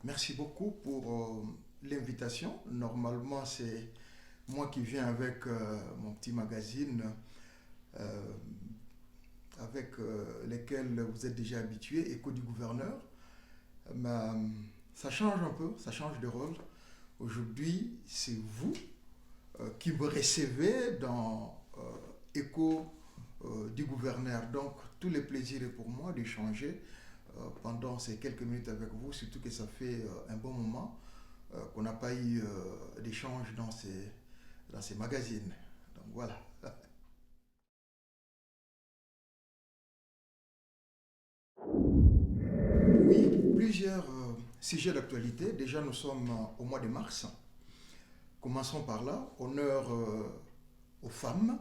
Merci beaucoup pour l'invitation. Normalement, c'est moi qui viens avec mon petit magazine euh, avec lesquels vous êtes déjà habitués, Écho du gouverneur. Mais, ça change un peu, ça change de rôle. Aujourd'hui, c'est vous qui me recevez dans Écho du gouverneur. Donc, tout le plaisir est pour moi d'échanger pendant ces quelques minutes avec vous, surtout que ça fait un bon moment qu'on n'a pas eu d'échange dans ces magazines. Donc voilà. Oui, plusieurs sujets d'actualité. Déjà, nous sommes au mois de mars. Commençons par là. Honneur aux femmes,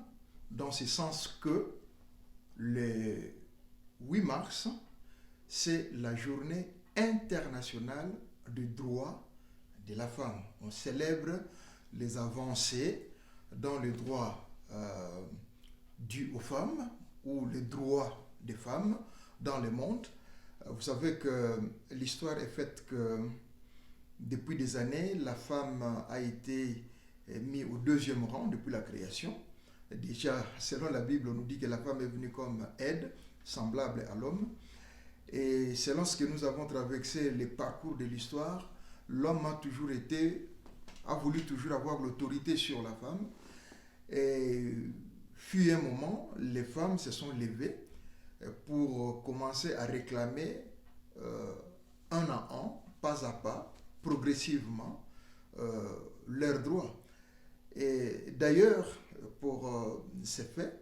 dans ce sens que le 8 mars, c'est la journée internationale du droit de la femme. On célèbre les avancées dans le droit dû aux femmes ou les droits des femmes dans le monde. Vous savez que l'histoire est faite que depuis des années, la femme a été mise au deuxième rang depuis la création. Déjà, selon la Bible, on nous dit que la femme est venue comme aide, semblable à l'homme. Et selon ce que nous avons traversé, les parcours de l'histoire, l'homme a voulu toujours avoir l'autorité sur la femme. Et fut un moment, les femmes se sont levées pour commencer à réclamer un à un, pas à pas, progressivement, leurs droits. Et d'ailleurs, pour ces faits,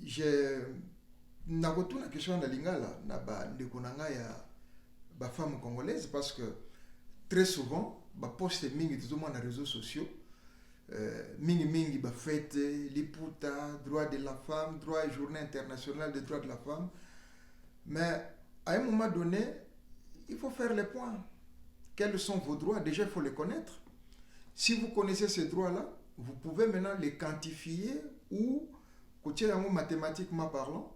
j'ai nakotuna question na lingala na ba ndeko na ngai ya ba femme congolaise parce que très souvent ba poste mingi tozomona na réseaux sociaux mingi mingi ba fête liputa droit de la femme droit journée internationale des droits de la femme, mais à un moment donné il faut faire les points. Quels sont vos droits? Déjà il faut les connaître. Si vous connaissez ces droits là, vous pouvez maintenant les quantifier ou côté mathématiquement parlant.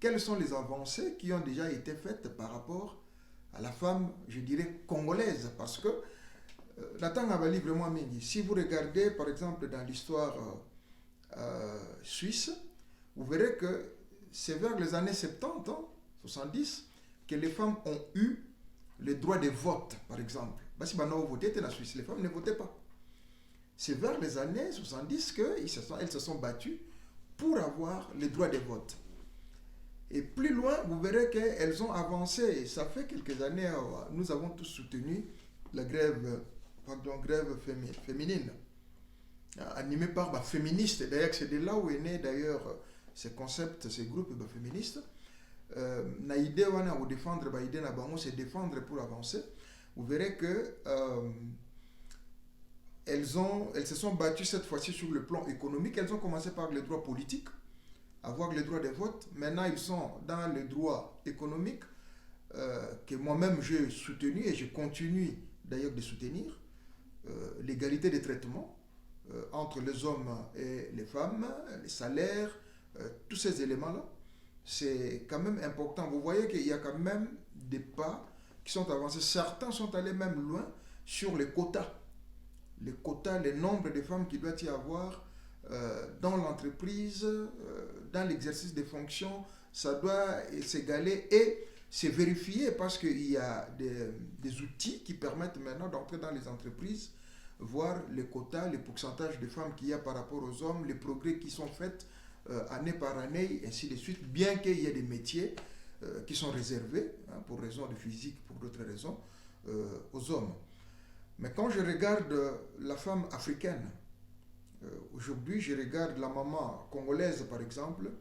Quelles sont les avancées qui ont déjà été faites par rapport à la femme, je dirais, congolaise? Parce que, si vous regardez par exemple dans l'histoire suisse, vous verrez que c'est vers les années 70, 70, que les femmes ont eu le droit de vote, par exemple. Si on votait en Suisse, les femmes ne votaient pas. C'est vers les années 70 qu'elles se sont battues pour avoir le droit de vote. Et plus loin, vous verrez qu'elles ont avancé. Ça fait quelques années, nous avons tous soutenu la grève féminine, animée par les féministes. D'ailleurs, c'est de là où est né d'ailleurs ces concepts, ces groupes féministes. Na idée wana ou défendre ba idée na bango, c'est défendre pour avancer. Vous verrez que elles se sont battues cette fois-ci sur le plan économique. Elles ont commencé par les droits politiques, avoir le droit de vote. Maintenant, ils sont dans le droit économique que moi-même j'ai soutenu et je continue d'ailleurs de soutenir. L'égalité de traitement entre les hommes et les femmes, les salaires, tous ces éléments-là, c'est quand même important. Vous voyez qu'il y a quand même des pas qui sont avancés. Certains sont allés même loin sur les quotas. Les quotas, le nombre de femmes qu'il doit y avoir dans l'entreprise, dans l'exercice des fonctions, ça doit s'égaler et c'est vérifié parce qu'il y a des outils qui permettent maintenant d'entrer dans les entreprises, voir les quotas, les pourcentages de femmes qu'il y a par rapport aux hommes, les progrès qui sont faits année par année, ainsi de suite, bien qu'il y ait des métiers qui sont réservés, pour raisons de physique, pour d'autres raisons, aux hommes. Mais quand je regarde la femme africaine, aujourd'hui je regarde la maman congolaise par exemple,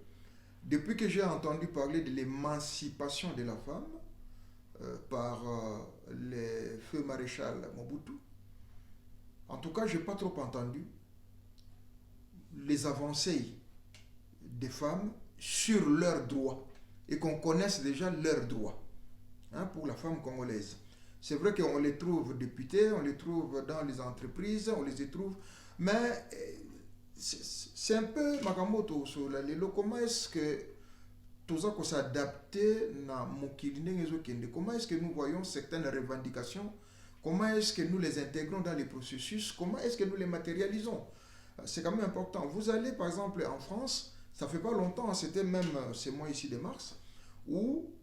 depuis que j'ai entendu parler de l'émancipation de la femme par le feu maréchal Mobutu, en tout cas je n'ai pas trop entendu les avancées des femmes sur leurs droits et qu'on connaisse déjà leurs droits pour la femme congolaise. C'est vrai qu'on les trouve députés, on les trouve dans les entreprises, on les y trouve, mais c'est un peu Makamoto sur la lelo. Comment est-ce que tout ça qu'on s'adapter na mokili ndenge ezokende. Comment est-ce que nous voyons certaines revendications? Comment est-ce que nous les intégrons dans les processus? Comment est-ce que nous les matérialisons? C'est quand même important. Vous allez par exemple en France, ça fait pas longtemps, c'était même ce mois ici de mars, où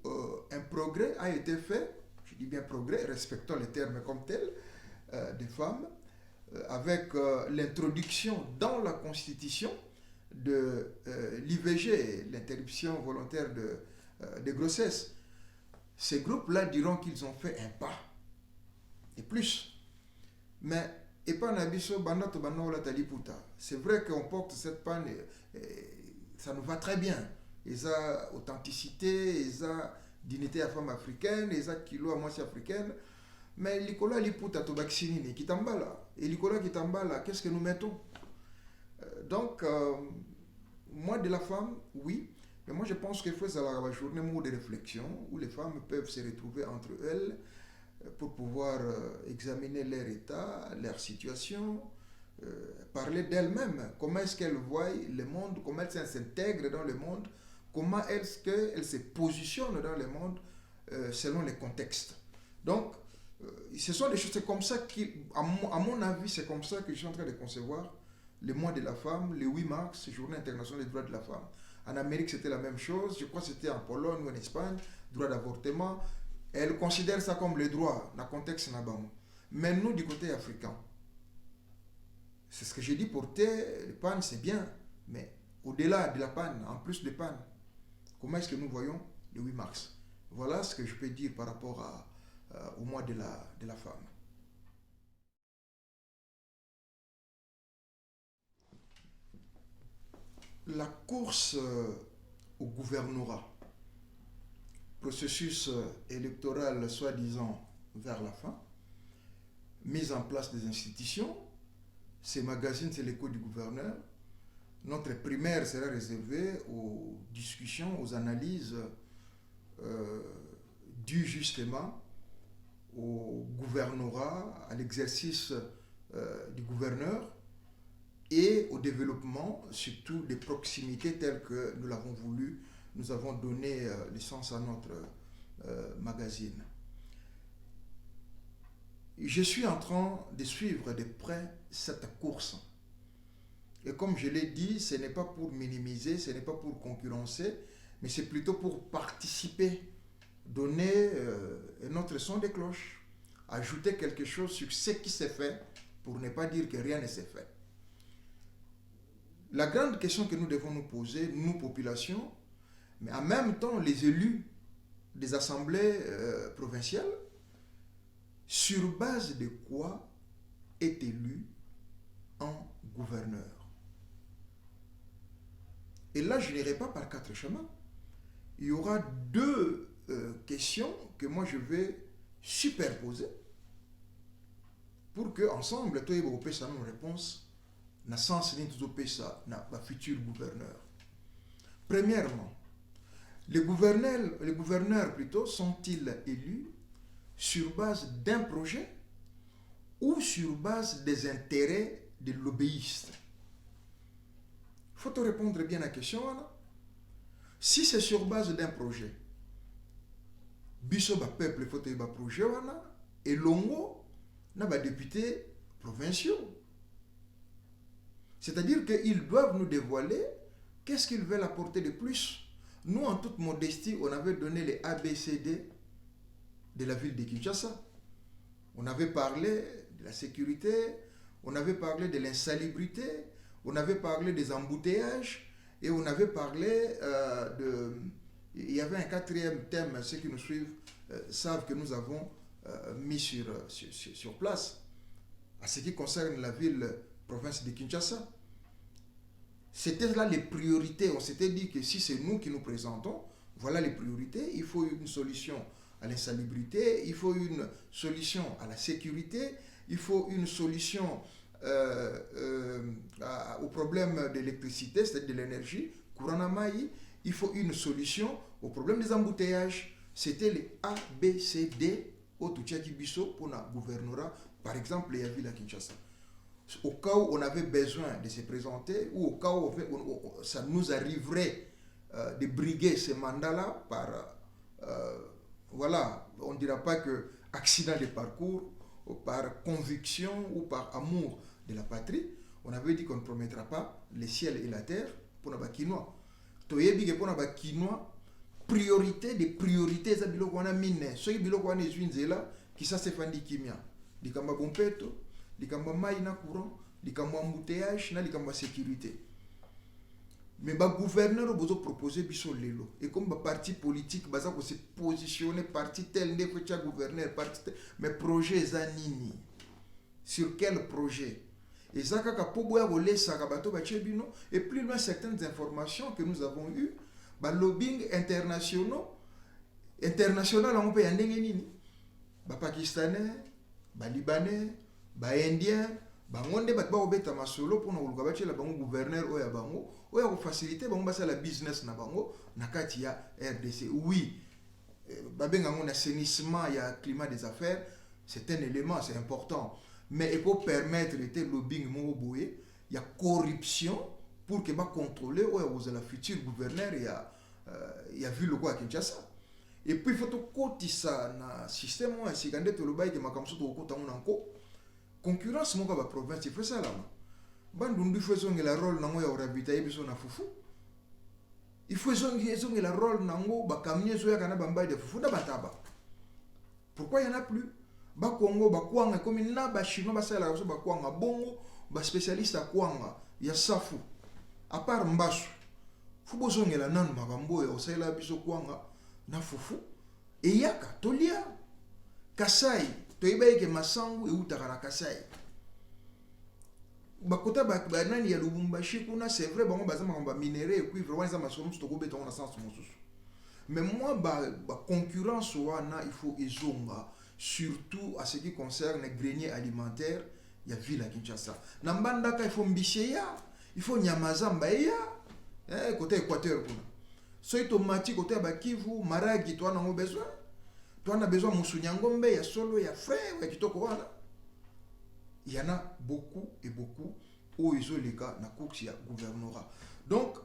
un progrès a été fait, je dis bien progrès, respectons les termes comme tels, des femmes, avec l'introduction dans la Constitution de l'IVG, l'interruption volontaire de grossesse. Ces groupes-là diront qu'ils ont fait un pas, et plus. Mais, c'est vrai qu'on porte cette panne, ça nous va très bien. Ils ont authenticité, ils ont dignité à femme africaine, ils ont kilo à moitié africaine. Mais l'Icola Liputa Tobaxinini, qui t'emballa. Et l'Icola qui t'emballa, qu'est-ce que nous mettons? Donc, moi de la femme, oui. Mais moi je pense qu'il faut avoir une journée de réflexion où les femmes peuvent se retrouver entre elles pour pouvoir examiner leur état, leur situation, parler d'elles-mêmes. Comment est-ce qu'elles voient le monde, comment elles s'intègrent dans le monde, comment est-ce qu'elles se positionnent dans le monde selon les contextes. Donc, ce sont des choses comme ça qui, à mon avis, c'est comme ça que je suis en train de concevoir le mois de la femme, le 8 mars, journée internationale des droits de la femme. En Amérique, c'était la même chose. Je crois que c'était en Pologne ou en Espagne, droit d'avortement. Elle considère ça comme le droit, dans le contexte nabamo. Mais nous, du côté africain, c'est ce que j'ai dit, porter le pan, c'est bien. Mais au-delà de la panne, en plus de panne, comment est-ce que nous voyons le 8 mars? Voilà ce que je peux dire par rapport au mois de la femme. La course au gouvernorat, processus électoral soi-disant vers la fin, mise en place des institutions, ces magazines, c'est l'écho du gouverneur. Notre primaire sera réservée aux discussions, aux analyses dues justement au gouvernorat, à l'exercice du gouverneur et au développement, surtout des proximités telles que nous l'avons voulu. Nous avons donné licence à notre magazine. Je suis en train de suivre de près cette course. Et comme je l'ai dit, ce n'est pas pour minimiser, ce n'est pas pour concurrencer, mais c'est plutôt pour participer, donner notre son de cloche, ajouter quelque chose sur ce qui s'est fait, pour ne pas dire que rien ne s'est fait. La grande question que nous devons nous poser, nous, population, mais en même temps les élus des assemblées provinciales, sur base de quoi est élu un gouverneur? Et là, je n'irai pas par quatre chemins. Il y aura deux questions que moi je vais superposer pour que ensemble, toi et moi, ça nous réponse na sens ni tout ça na futur gouverneur. Premièrement, les gouverneurs plutôt sont-ils élus sur base d'un projet ou sur base des intérêts des lobbyistes? Il faut te répondre bien à la question. Là. Si c'est sur base d'un projet, biso ba peuple il faut te ba projet wana et longo na ba députés provinciaux. C'est-à-dire qu'ils doivent nous dévoiler qu'est-ce qu'ils veulent apporter de plus. Nous, en toute modestie, on avait donné les ABCD de la ville de Kinshasa. On avait parlé de la sécurité, on avait parlé de l'insalubrité, on avait parlé des embouteillages et on avait parlé Il y avait un quatrième thème, ceux qui nous suivent savent que nous avons mis sur place. À ce qui concerne la ville-province de Kinshasa, c'était là les priorités. On s'était dit que si c'est nous qui nous présentons, voilà les priorités. Il faut une solution à l'insalubrité, il faut une solution à la sécurité, il faut une solution au problème d'électricité, c'est-à-dire de l'énergie, courant à maï, il faut une solution au problème des embouteillages. C'était les A, B, C, D au Tuchaki Bisso pour le gouvernorat, par exemple, il y a ville à Kinshasa. Au cas où on avait besoin de se présenter ou au cas où ça nous arriverait de briguer ces mandats-là par, voilà, on ne dira pas que accident de parcours, ou par conviction ou par amour de la patrie. On avait dit qu'on ne promettra pas le ciel et la terre pour les Quinois. Toyebi que pour les Quinois, priorité des priorités, ça biloko wana mine. Ceux qui biloko wana ezwinzela, qui ça se fandi kimia. Likamba bompeto, likamba mai na courant, likamba embouteillage, na likamba sécurité. Mais le gouverneur a besoin de proposer biso lelo. Et comme le parti politique baza ko se positionner parti tel ne que gouverneur parti tel, mais projet zanini. Sur quel projet? Et ça kaka pobo ya kolesa ka bato ba chebino et plus loin certaines informations que nous avons eues, ba lobbying international on peut yandenge nini? Ba pakistanais, ba libanais, ba indien, bangonde bat ba obeta masolo pour na koluka ba chela bango gouverneur oya bango oya ko faciliter bango basa la business na bango na kati ya RDC. Oui, babenga ngona assainissement ya climat des affaires, c'est un élément, c'est important, mais il faut permettre de lobbying mo boye, il y a corruption pour que ba contrôler oya vous la futur gouverneur ya vu le quoi à Kinshasa. Et puis il faut to kotisa na système oya sikande to lobai ke makamso to kota nko concurrence moka ba province il faut ça là. Bandundu faut zonge la rôle nango ya ravitailler biso na fufu. Il faut zonge la rôle nango ba kamine zo ya kana bamba de fufu da bataba. Pourquoi il y en a plus? Ba Congo ba kwanga comme na ba chinois ba sala ba ba kwanga bongo ba spécialiste à kwanga ya safu. À part mbasu. Fubo zonge la nanu makambo ya osala biso kwanga na fufu. Et yaka tolia Kasai toyeba ke masangu eutaka na Kasai. Bakota banani ya Lubumbashi kuna c'est vrai bango bazama ba minerai et cuivre wana za masomo toko beton na sens mosusu. Mais moi ba concurrence wana il faut ezonga surtout à ce qui concerne les greniers alimentaires ya ville à Kinshasa. Na mbandaka il faut mbisheya, il faut nyamazamba ya côté Équateur kuna. So tomati côté ba Kivu, maragi toi na ngo besoin. Toi na besoin musunyangombe ya solo ya frère ya kitoko wana. Il y en a beaucoup et beaucoup où ils ont les cas na course ya gouvernorat. Donc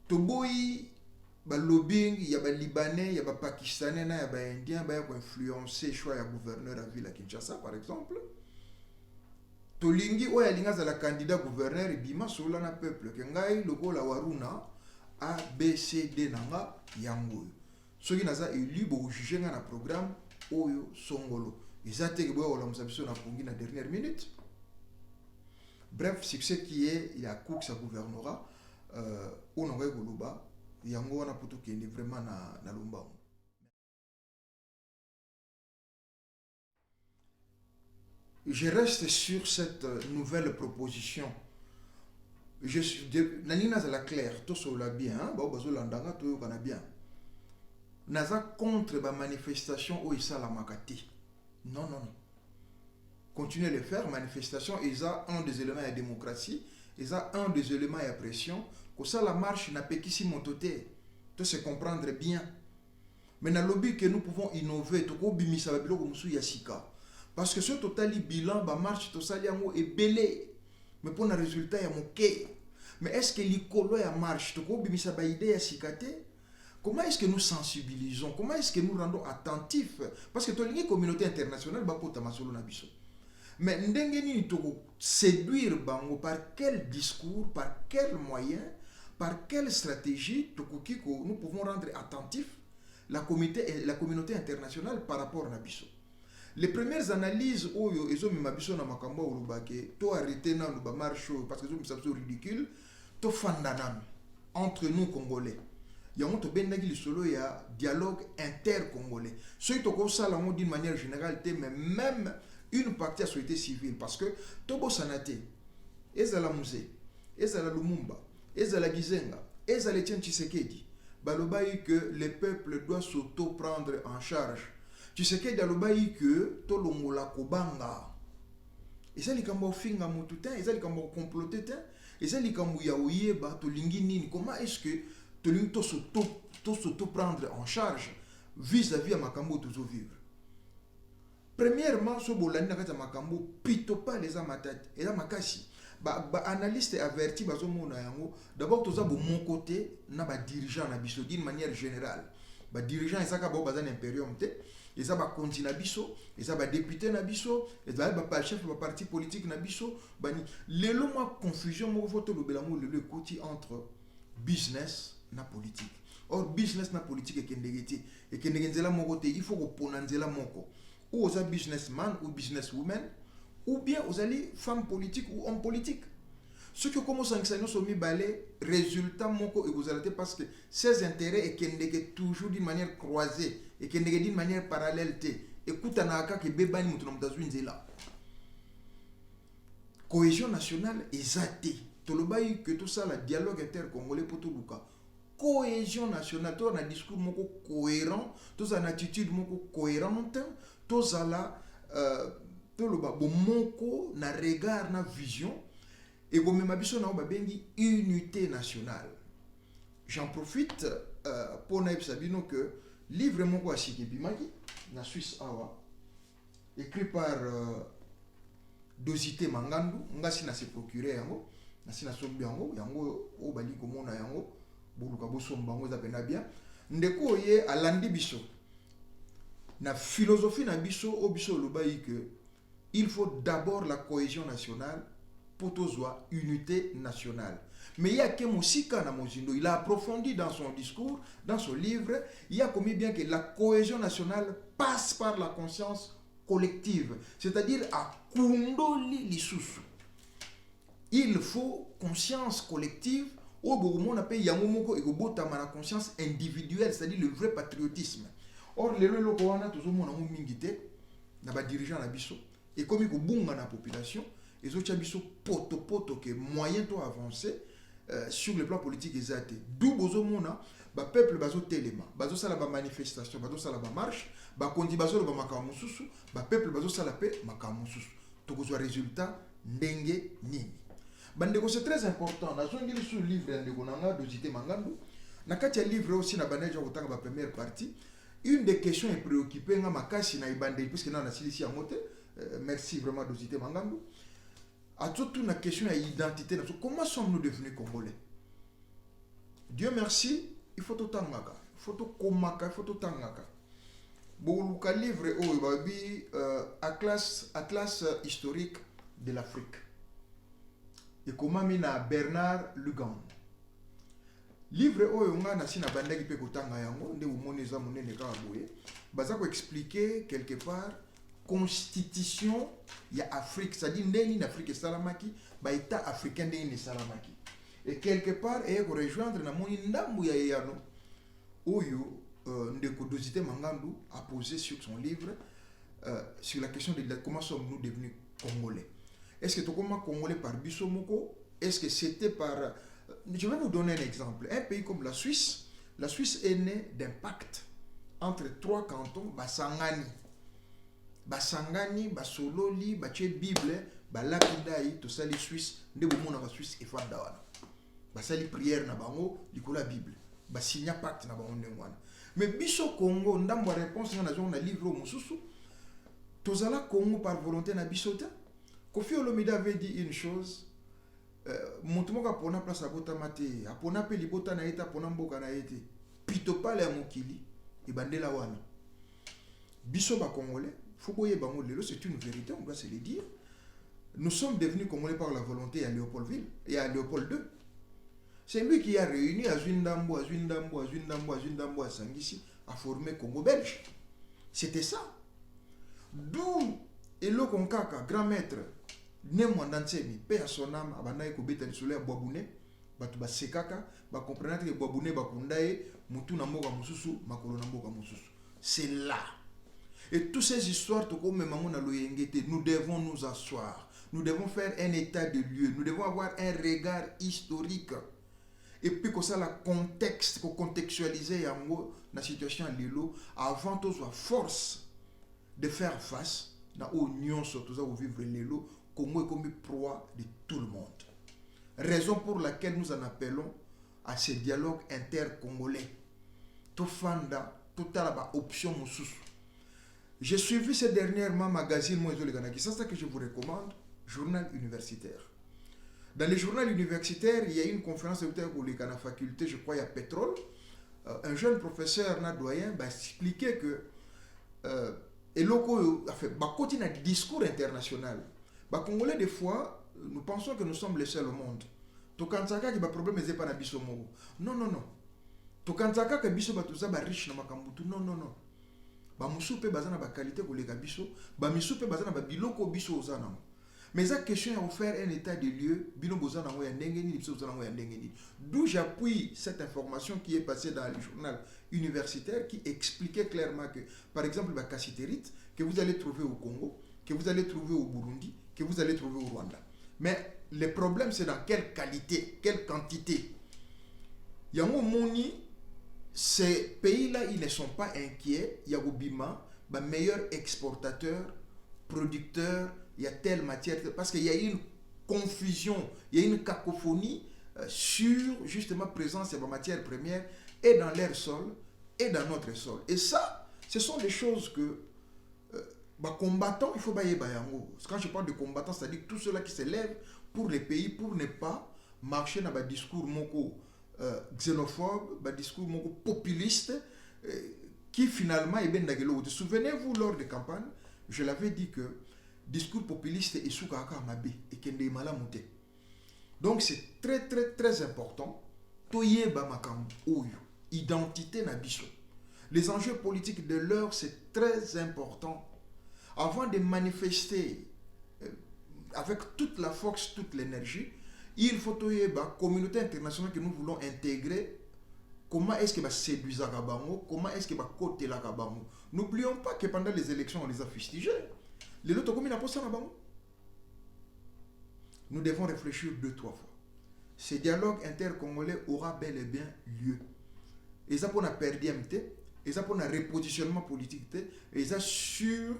toboyi ba lobbying ya ba libanais, ya ba pakistanais na ya ba indien ba ko influencer choix ya gouverneur à ville à Kinshasa par exemple. Tolingi oya linga za la candidat gouverneur bima sola na peuple ke ngai lokola waruna A B C D nanga yango. Soki naza élu bo juger na programme oyo songolo. Ils ont la dernière minute. Bref, c'est ce qui est, il y a cours ça gouvernorat. On aurait goloba. Yango on a plutôt qui est vraiment na lomba. Je reste sur cette nouvelle proposition. Je suis nanina za la claire, tout cela bien, ba bazo landanga to kana bien. Naza contre ba manifestation o isa la makati. Non. Continuez de le faire, manifestation, ils ont un des éléments de la démocratie, ils ont un des éléments de la pression, que ça la marche n'a pas qu'ici montoté, tout se comprendre bien. Mais dans le lobby que nous pouvons innover, tout comme bimisa babilo comme sou yasika, parce que ce total bilan, ba marche tout ça liango est belé, mais pour un résultat ya moké. Mais est-ce que l'icolo ya marche, tout comme bimisa ba idée yasikate? Comment est-ce que nous sensibilisons? Comment est-ce que nous rendons attentifs? Parce que toute la communauté internationale va pas masolo na biso. Mais ndengeni to séduire bango par quel discours, par quel moyen, par quelle stratégie nous pouvons rendre attentifs la communauté internationale par rapport à biso. Les premières analyses oyo ezo mimabiso na makambo urubake to arrêter na ba marche parce que c'est ridicule to fandanam entre nous Congolais. Il y a un dialogue inter-congolais. Ce qui est d'une manière générale, mais même une partie de la société civile. Parce que Tobo Sanate, Ezala Musée, Ezala Lumumba, Ezala Gizenga, Ezala Etienne Tshisekedi, balobayi que les peuples doivent s'auto-prendre en charge. Tshisekedi balobayi que Tolongola Kobanga. Et ça, les Kambo finga motutin, et ça, les Kambo comploté, et ça, les Kambo yaouyeba, Tolingini. Comment est-ce que tout s'auto-prendre en charge vis-à-vis à Makambo toujours vivre? Premièrement, ce bolani na kata Makambo pito pas les amatat et la makasi Analyste averti bazomona yango d'abord toza bo mon côté na ba dirigeant na biso d'une manière générale ba dirigeant ezaka ba bazana imperium te eza ba konti na biso eza ba député na biso eza ba chef ba parti politique na biso bani lelo moi confusion moko foto lobela mo lelo ekoti entre business na politique. Or business na politique ekendege nzela moko te, il faut ko pona nzela moko ou oza businessman ou businesswoman ou bien vous allez femme politique ou homme politique. Ce qui commence à nous sommes balé résultat moko et vous allez parce que ces intérêts et qui toujours d'une manière croisée et qui d'une manière parallèle te écoute anaka que bebani mutu na là. Cohésion nationale exactée. Tolobai que tout ça la dialogue inter-congolais pour tout luka. Cohésion nationale, tout un discours moko cohérent, tout une attitude moko cohérente, tout ça là tout le bon moko na regard na vision et comme ma biso na babengi unité nationale. J'en profite pour naïb sabino que livre moko a signé bimaki na Suisse awa écrit par Dosité Mangandu ngasi na se procurer yango na sina sombi yango o bali komona yango boluka bosomba yango za pena bien ndeko ye alandi biso na philosophie na biso o biso lobai que il faut d'abord la cohésion nationale pour tozoa unité nationale. Mais il y a que Moussika na Mozindo, il a approfondi dans son discours, dans son livre, il y a commis bien que la cohésion nationale passe par la conscience collective, c'est-à-dire à Kundoli Lisusu. Il faut conscience collective, au moment on appelle Yamomoko et Gobotama la conscience individuelle, c'est-à-dire le vrai patriotisme. Or, les locaux, on a toujours mon amour mingité, n'a pas dirigeant la biso. Et comme il y a dans la population, les autres ont poto que moyen to avancer sur le plan politique exact. D'où bozomona ba peuple bazo telema, bazo sala ba manifestation, bazo sala ba marche, ba kondi bazo ba makamususu, ba peuple bazo sala pe makamususu. To kozo résultat ndenge nini. Bandeko c'est très important. Na zongi sur livre ndeko nanga Dosité Mangandu. Na kati ya livre aussi na baneja kotanga ba première partie. Une des questions est préoccupée nga makasi na ibande puisque na silisi ya mote. Merci vraiment Dosité Mangandu. À toute une question d'identité, comment sommes-nous devenus Congolais? Dieu merci, il faut tout tangaka, il faut tout komaka, il faut tout tangaka. Bon, le livre Atlas historique de l'Afrique. Et comment mina Bernard Lugan. Livre Oyonga na sina bandaki pe kotanga yango, nde umoneza monene ka boye. Baza ko expliquer quelque part constitution ya Afrique, c'est-à-dire ndeni na Afrique salamaki, ba état africain ndeni salamaki. Et quelque part et rejoindre na moni ndambu ya yano oyo ndeko Dosité Mangandu a posé sur son livre sur la question de comment sommes-nous devenus congolais. Est-ce que tu comment congolais par biso moko? Est-ce que c'était par je vais vous donner un exemple. Un pays comme la Suisse est né d'un pacte entre trois cantons basangani basangani basololi batie bible balapidai to sali Suisse nde bomona ba Suisse e fanda wana basali prière na bango likola bible basigna pacte na bango ndengwana. Mais biso Congo ndambo réponse na na livre mususu tozala Congo par volonté na biso ta. Kofi Olomide avait dit une chose mutu moko apona place abota mate apona pe libota na eta apona mboka na ete pito pale ya mokili ebandela wana biso ba Congolais. C'est une vérité, on doit se le dire. Nous sommes devenus Congolais par la volonté à Léopoldville et à Léopold II. C'est lui qui a réuni à Zundambo, à Sangisi, à former Congo belge. C'était ça. D'où Elo Konkaka, grand maître, Nemo Ndansemi, paix à son âme, Abanaï Kobeta du Soleil à Boaboune, Batuba Sekaka, comprendre que Boaboune Bakundae, Moutou Namboka Moussousou, Makolo Namboka Moussousou. C'est là. Et toutes ces histoires, nous devons nous asseoir. Nous devons faire un état de lieu. Nous devons avoir un regard historique. Et puis, comme ça, la contexte, pour contextualiser la situation à l'îlot, avant tout, soit force de faire face à l'union, surtout à vivre l'îlot, Congo est comme proie de tout le monde. Raison pour laquelle nous en appelons à ce dialogue inter-congolais. Tout fanda, tout à la option moussous. J'ai suivi ces dernièrement magazine Moïse Leganaki. C'est ça que je vous recommande, journal universitaire. Dans les journaux universitaires, il y a une conférence pour les la faculté, je crois, il y a pétrole. Un jeune professeur, un doyen, expliquait que et locaux, enfin, côté un discours international. Congolais, des fois, nous pensons que nous sommes les seuls au monde. Tokansaka qui a problème, c'est pas na biso moko. Non, non, non. Tokansaka que biso batuza ba riche na makambutu. Non, non, non. Ba musupe bazana ba qualité ko leka biso, ba misupe bazana ba biloko biso ozana. Mais la question est de faire un état de lieu, d'où j'appuie cette information qui est passée dans le journal universitaire qui expliquait clairement que, par exemple, la cassiterite, que vous allez trouver au Congo, que vous allez trouver au Burundi, que vous allez trouver au Rwanda. Mais le problème, c'est dans quelle qualité, quelle quantité. Il y a un moment, ces pays-là, ils ne sont pas inquiets. Il y a Obima, le meilleur exportateur, producteur, il y a telle matière, parce qu'il y a une confusion, il y a une cacophonie sur justement présence de la matière première et dans l'air sol et dans notre sol. Et ça, ce sont des choses que combattants, il faut bailler bayango. Quand je parle de combattants, c'est-à-dire tous ceux-là qui se lèvent pour les pays pour ne pas marcher dans un discours moko xénophobe, un discours moko populiste qui finalement est bien d'agelo. Souvenez-vous lors des campagnes, je l'avais dit que discours populiste et soukaka mabe et kende malamute. Donc c'est très très très important toyeba makam oyo identité na biso. Les enjeux politiques de l'heure, c'est très important. Avant de manifester avec toute la force, toute l'énergie, il faut toyeba communauté internationale que nous voulons intégrer. Comment est-ce que va séduire Kabango? Comment est-ce que va côté la Kabango? N'oublions pas que pendant les élections, on les a fustigés. Les autres communes n'ont pas ça là-bas. Nous devons réfléchir 2-3 fois. Ce dialogue intercongolais aura bel et bien lieu. Et ça pour la perdièmité, et ça pour le repositionnement politique, et ça sur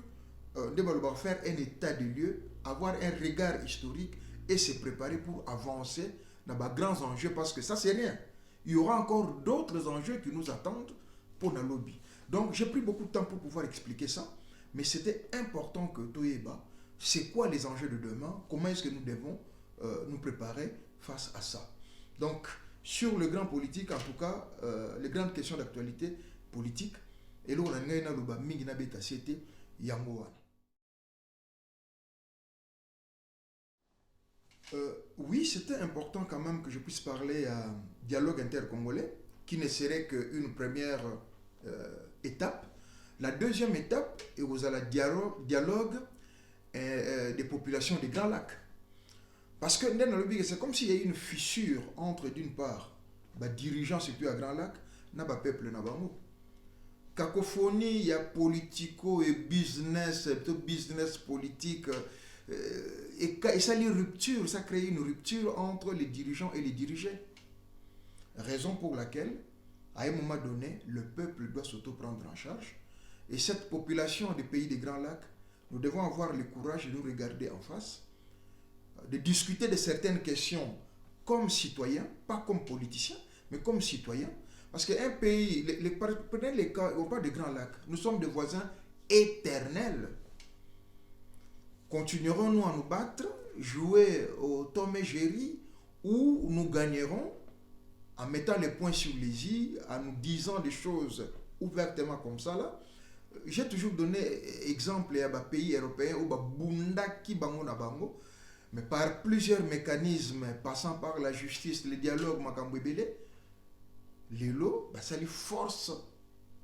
faire un état de lieu, avoir un regard historique et se préparer pour avancer dans les grands enjeux, parce que ça c'est rien. Il y aura encore d'autres enjeux qui nous attendent pour le lobby. Donc j'ai pris beaucoup de temps pour pouvoir expliquer ça. Mais c'était important que Toyeba, c'est quoi les enjeux de demain, comment est-ce que nous devons nous préparer face à ça. Donc, sur le grand politique, en tout cas, les grandes questions d'actualité politique, et là, on a un mingi na beta c'était yango. Oui, c'était important quand même que je puisse parler à dialogue intercongolais, qui ne serait qu'une première étape. La deuxième étape est aux dialogue des populations des Grands Lacs. Parce que c'est comme s'il y a une fissure entre, d'une part, les dirigeants situés à Grands Lacs et le peuple. Cacophonie, il y a politico et business politique. Et ça, les ruptures, ça crée une rupture entre les dirigeants et les dirigés. Raison pour laquelle, à un moment donné, le peuple doit s'auto-prendre en charge. Et cette population des pays des Grands Lacs, nous devons avoir le courage de nous regarder en face, de discuter de certaines questions comme citoyens, pas comme politiciens, mais comme citoyens. Parce qu'un pays, prenez les cas, on parle des Grands Lacs, nous sommes des voisins éternels. Continuerons-nous à nous battre, jouer au Tom et Jerry, ou nous gagnerons en mettant les points sur les i, en nous disant des choses ouvertement comme ça là. J'ai toujours donné exemple à des pays européens où bundaki bango na bango, mais par plusieurs mécanismes passant par la justice, le dialogue makambwebele, lelo ça les force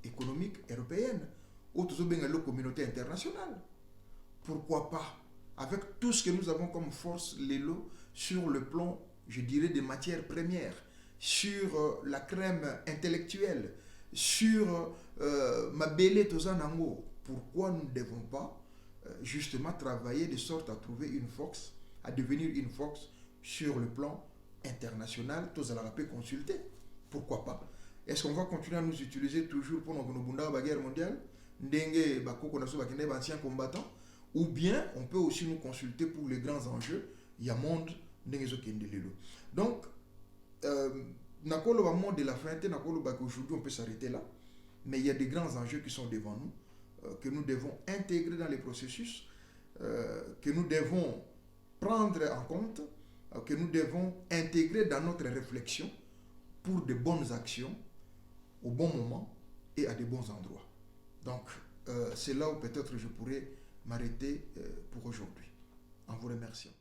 économique européenne ou tout la communauté internationale. Pourquoi pas, avec tout ce que nous avons comme force lelo sur le plan, je dirais, des matières premières, sur la crème intellectuelle, sur ma belle Tozanango, pourquoi nous ne devons pas justement travailler de sorte à trouver une force, à devenir une force sur le plan international? Tozala peut consulter. Pourquoi pas? Est-ce qu'on va continuer à nous utiliser toujours pour nos la guerre mondiale? Ndenge bakoko na so bakende anciens combattants, ou bien on peut aussi nous consulter pour les grands enjeux. Il y a monde ndenge zo kende lelo. Donc nakolo ba monde de la fin, nakolo ba qu'aujourd'hui on peut s'arrêter là, mais il y a des grands enjeux qui sont devant nous, que nous devons intégrer dans les processus, que nous devons prendre en compte que nous devons intégrer dans notre réflexion pour de bonnes actions, au bon moment et à de bons endroits. Donc, c'est là où peut-être je pourrais m'arrêter pour aujourd'hui, en vous remerciant.